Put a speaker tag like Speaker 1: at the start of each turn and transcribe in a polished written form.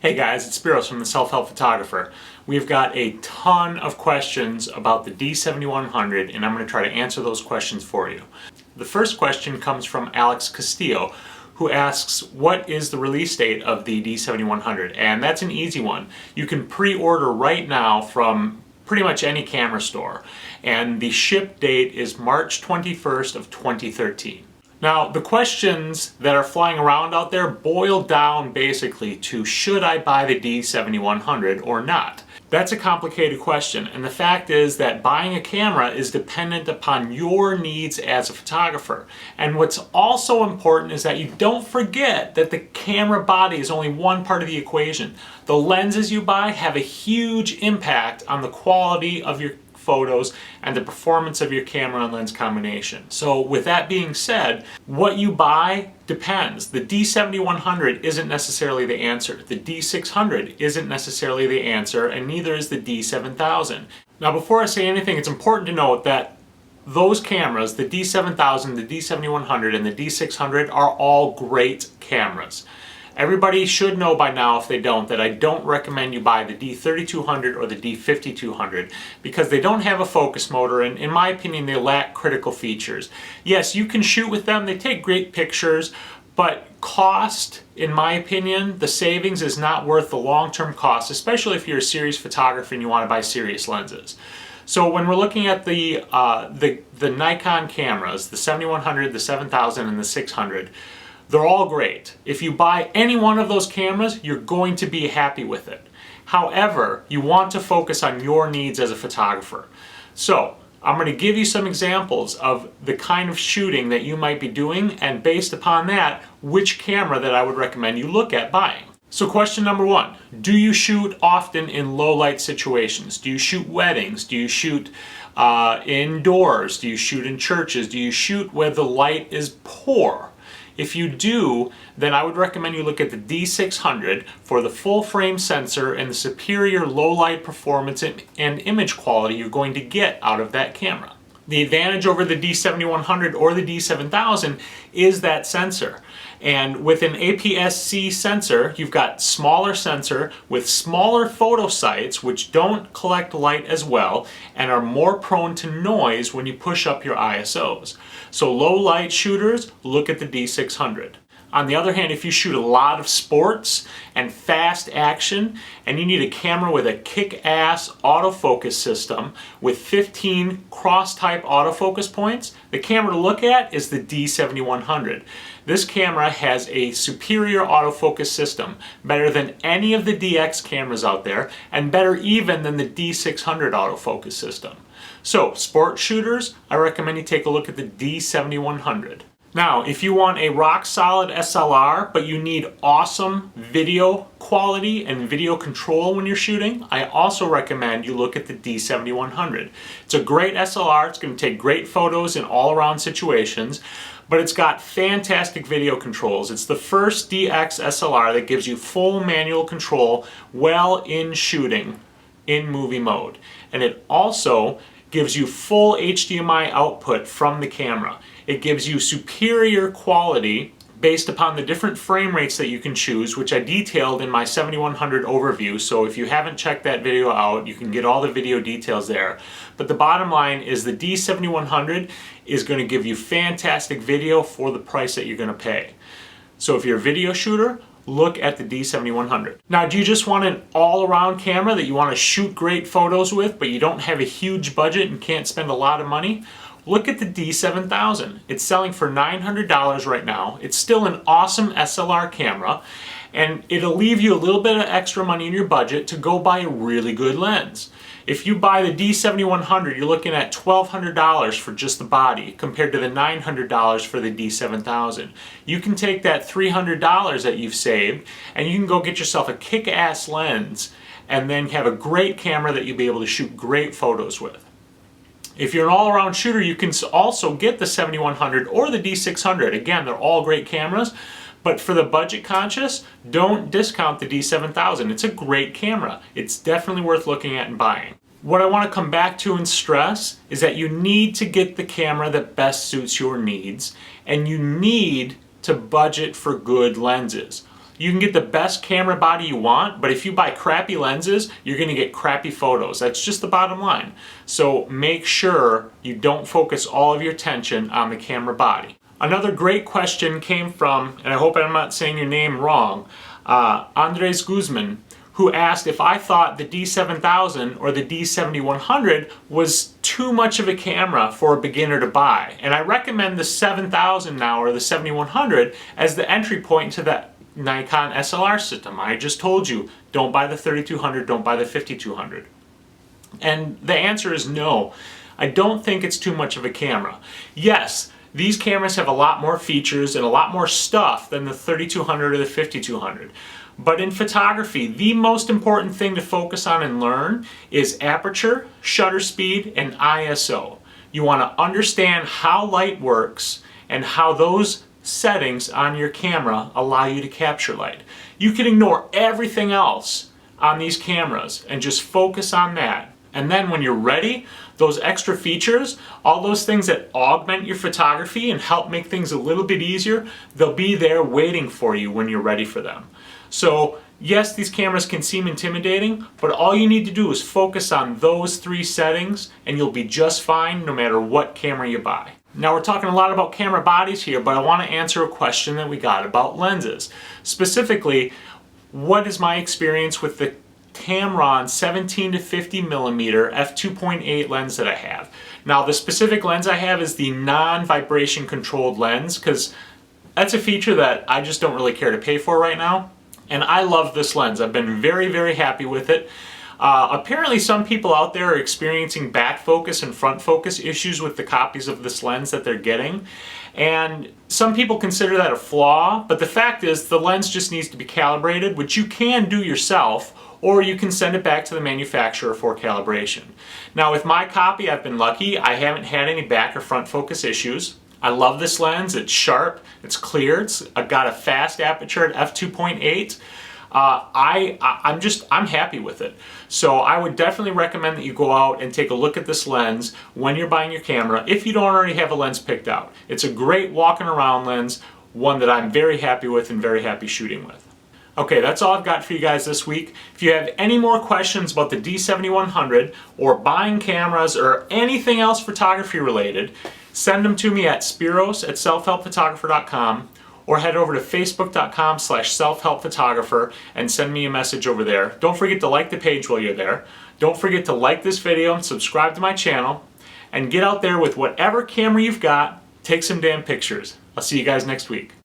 Speaker 1: Hey guys, it's Spyros from the Self-Help Photographer. We've got a ton of questions about the D7100 and I'm going to try to answer those questions for you. The first question comes from Alex Castillo, who asks, what is the release date of the D7100? And that's an easy one. You can pre-order right now from pretty much any camera store. And the ship date is March 21st of 2013. Now, the questions that are flying around out there boil down basically to, should I buy the D7100 or not? That's a complicated question, and the fact is that buying a camera is dependent upon your needs as a photographer. And what's also important is that you don't forget that the camera body is only one part of the equation. The lenses you buy have a huge impact on the quality of your photos and the performance of your camera and lens combination. So with that being said, what you buy depends. The D7100 isn't necessarily the answer. The D600 isn't necessarily the answer, and neither is the D7000. Now before I say anything, it's important to note that those cameras, the D7000, the D7100, and the D600 are all great cameras. Everybody should know by now, if they don't, that I don't recommend you buy the D3200 or the D5200 because they don't have a focus motor, and in my opinion they lack critical features. Yes, you can shoot with them, they take great pictures, but cost, in my opinion, the savings is not worth the long-term cost, especially if you're a serious photographer and you want to buy serious lenses. So when we're looking at the Nikon cameras, the 7100, the 7000, and the 600, they're all great. If you buy any one of those cameras, you're going to be happy with it. However, you want to focus on your needs as a photographer. So, I'm going to give you some examples of the kind of shooting that you might be doing, and based upon that, which camera that I would recommend you look at buying. So question number one, do you shoot often in low light situations? Do you shoot weddings? Do you shoot indoors? Do you shoot in churches? Do you shoot where the light is poor? If you do, then I would recommend you look at the D600 for the full frame sensor and the superior low light performance and image quality you're going to get out of that camera. The advantage over the D7100 or the D7000 is that sensor. And with an APS-C sensor, you've got smaller sensor with smaller photo sites which don't collect light as well and are more prone to noise when you push up your ISOs. So low light shooters, look at the D600. On the other hand, if you shoot a lot of sports and fast action and you need a camera with a kick-ass autofocus system with 15 cross-type autofocus points, the camera to look at is the D7100. This camera has a superior autofocus system, better than any of the DX cameras out there, and better even than the D600 autofocus system. So, sport shooters, I recommend you take a look at the D7100. Now, if you want a rock-solid SLR, but you need awesome video quality and video control when you're shooting, I also recommend you look at the D7100. It's a great SLR, it's going to take great photos in all-around situations, but it's got fantastic video controls. It's the first DX SLR that gives you full manual control while in shooting in movie mode. And it also gives you full HDMI output from the camera. It gives you superior quality based upon the different frame rates that you can choose, which I detailed in my 7100 overview, so if you haven't checked that video out, you can get all the video details there. But the bottom line is the D7100 is going to give you fantastic video for the price that you're going to pay. So if you're a video shooter, look at the D7100. Now, do you just want an all-around camera that you want to shoot great photos with, but you don't have a huge budget and can't spend a lot of money? Look at the D7000. It's selling for $900 right now. It's still an awesome SLR camera, and it'll leave you a little bit of extra money in your budget to go buy a really good lens. If you buy the D7100, you're looking at $1,200 for just the body compared to the $900 for the D7000. You can take that $300 that you've saved and you can go get yourself a kick-ass lens and then have a great camera that you'll be able to shoot great photos with. If you're an all-around shooter, you can also get the 7100 or the D600. Again, they're all great cameras, but for the budget conscious, don't discount the D7000. It's a great camera. It's definitely worth looking at and buying. What I want to come back to and stress is that you need to get the camera that best suits your needs, and you need to budget for good lenses. You can get the best camera body you want, but if you buy crappy lenses, you're going to get crappy photos. That's just the bottom line. So make sure you don't focus all of your attention on the camera body. Another great question came from, and I hope I'm not saying your name wrong, Andres Guzman, who asked if I thought the D7000 or the D7100 was too much of a camera for a beginner to buy. And I recommend the 7000 now, or the 7100, as the entry point into that Nikon SLR system. I just told you, don't buy the 3200, don't buy the 5200. And the answer is no. I don't think it's too much of a camera. Yes, these cameras have a lot more features and a lot more stuff than the 3200 or the 5200. But in photography, the most important thing to focus on and learn is aperture, shutter speed, and ISO. You want to understand how light works and how those settings on your camera allow you to capture light. You can ignore everything else on these cameras and just focus on that. And then when you're ready, those extra features, all those things that augment your photography and help make things a little bit easier, they'll be there waiting for you when you're ready for them. So yes, these cameras can seem intimidating, but all you need to do is focus on those 3 settings and you'll be just fine no matter what camera you buy. Now we're talking a lot about camera bodies here, but I want to answer a question that we got about lenses. Specifically, what is my experience with the Tamron 17 to 50 millimeter f2.8 lens that I have? Now the specific lens I have is the non-vibration controlled lens, because that's a feature that I just don't really care to pay for right now. And I love this lens. I've been very, very happy with it. Apparently some people out there are experiencing back focus and front focus issues with the copies of this lens that they're getting. And some people consider that a flaw, but the fact is the lens just needs to be calibrated, which you can do yourself, or you can send it back to the manufacturer for calibration. Now with my copy, I've been lucky. I haven't had any back or front focus issues. I love this lens. It's sharp, it's clear, I've got a fast aperture at f2.8. I'm happy with it. So I would definitely recommend that you go out and take a look at this lens when you're buying your camera, if you don't already have a lens picked out. It's a great walking around lens, one that I'm very happy with and very happy shooting with. Okay, that's all I've got for you guys this week. If you have any more questions about the D7100 or buying cameras or anything else photography related, send them to me at Spyros@selfhelpphotographer.com or head over to facebook.com/selfhelpphotographer and send me a message over there. Don't forget to like the page while you're there. Don't forget to like this video and subscribe to my channel. And get out there with whatever camera you've got, take some damn pictures. I'll see you guys next week.